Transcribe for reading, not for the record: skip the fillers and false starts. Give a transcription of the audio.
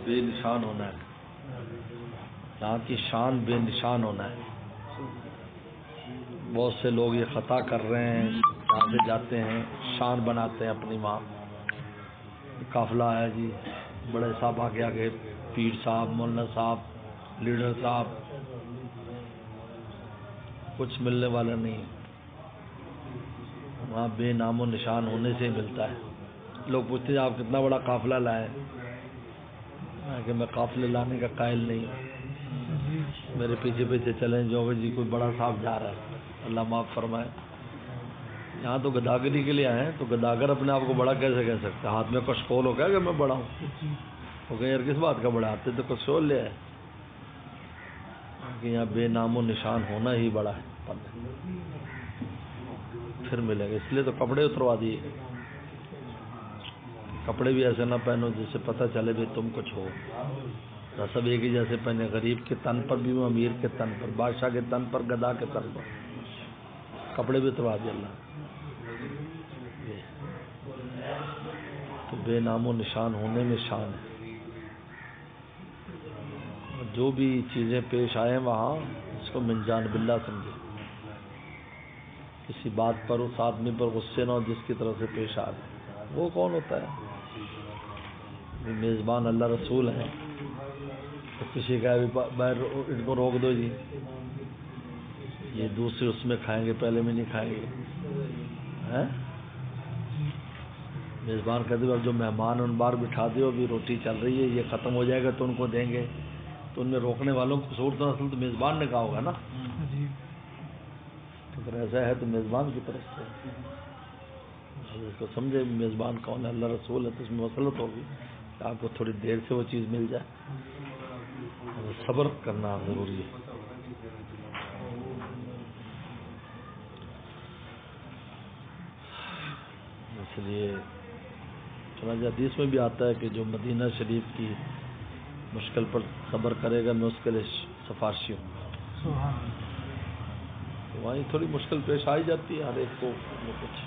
بے نشان ہونا ہے، یہاں کی شان بے نشان ہونا ہے۔ بہت سے لوگ یہ خطا کر رہے ہیں، یہاں سے جاتے ہیں شان بناتے ہیں اپنی ماں، قافلہ ہے جی، بڑے صاحب آگے آگے، پیر صاحب، مولانا صاحب، لیڈر صاحب، کچھ ملنے والا نہیں، وہاں بے نام و نشان ہونے سے ہی ملتا ہے۔ لوگ پوچھتے ہیں آپ کتنا بڑا قافلہ لائے، کہ میں قافلے لانے کا قائل نہیں ہوں، میرے پیچھے پیچھے چلیں جو جی کوئی بڑا صاحب جا رہا ہے، اللہ معاف فرمائے۔ یہاں تو گداگری کے لیے آئے ہیں، تو گداگر اپنے آپ کو بڑا کیسے کہہ سکتا ہے؟ ہاتھ میں کشکول ہو گیا کہ میں بڑا ہوں، وہ کہ یار کس بات کا بڑا، ہاتھ تو کشکول لے آئے، کہ یہاں بے نام و نشان ہونا ہی بڑا ہے، پھر ملے گا۔ اس لیے تو کپڑے اتروا دیے، کپڑے بھی ایسے نہ پہنو جس سے پتہ چلے بھی تم کچھ ہو، سب ایک ہی جیسے پہنے، غریب کے تن پر بھی وہ امیر کے تن پر، بادشاہ کے تن پر، گدا کے تن پر، کپڑے بھی اتروا دیے اللہ۔ تو بے نام و نشان ہونے میں شان ہے۔ جو بھی چیزیں پیش آئیں وہاں اس کو من جانب اللہ سمجھے، کسی بات پر اس آدمی پر غصے نہ ہو جس کی طرف سے پیش آ رہے، وہ کون ہوتا ہے؟ میزبان اللہ رسول ہیں، تو کسی کا باہر ان کو روک دو جی، یہ دوسرے اس میں کھائیں گے، پہلے میں نہیں کھائیں گے۔ میزبان کہتے اب جو مہمان ان بار بٹھا دو، ابھی روٹی چل رہی ہے، یہ ختم ہو جائے گا تو ان کو دیں گے، تو ان میں روکنے والوں کو قصور تو اصل تو میزبان نے کہا ہوگا نا، اگر ایسا ہے تو میزبان کی طرف سے اس کو سمجھے میزبان کون ہے، اللہ رسول ہے، تو اس میں مسلط ہوگی کہ آپ کو تھوڑی دیر سے وہ چیز مل جائے، صبر کرنا ضروری ہے۔ اس لیے چنانچہ حدیث میں بھی آتا ہے کہ جو مدینہ شریف کی مشکل پر صبر کرے گا میں اس کے لیے سفارشی ہوں۔ وہیں تھوڑی مشکل پیش آئی جاتی ہے ہر ایک کو کچھ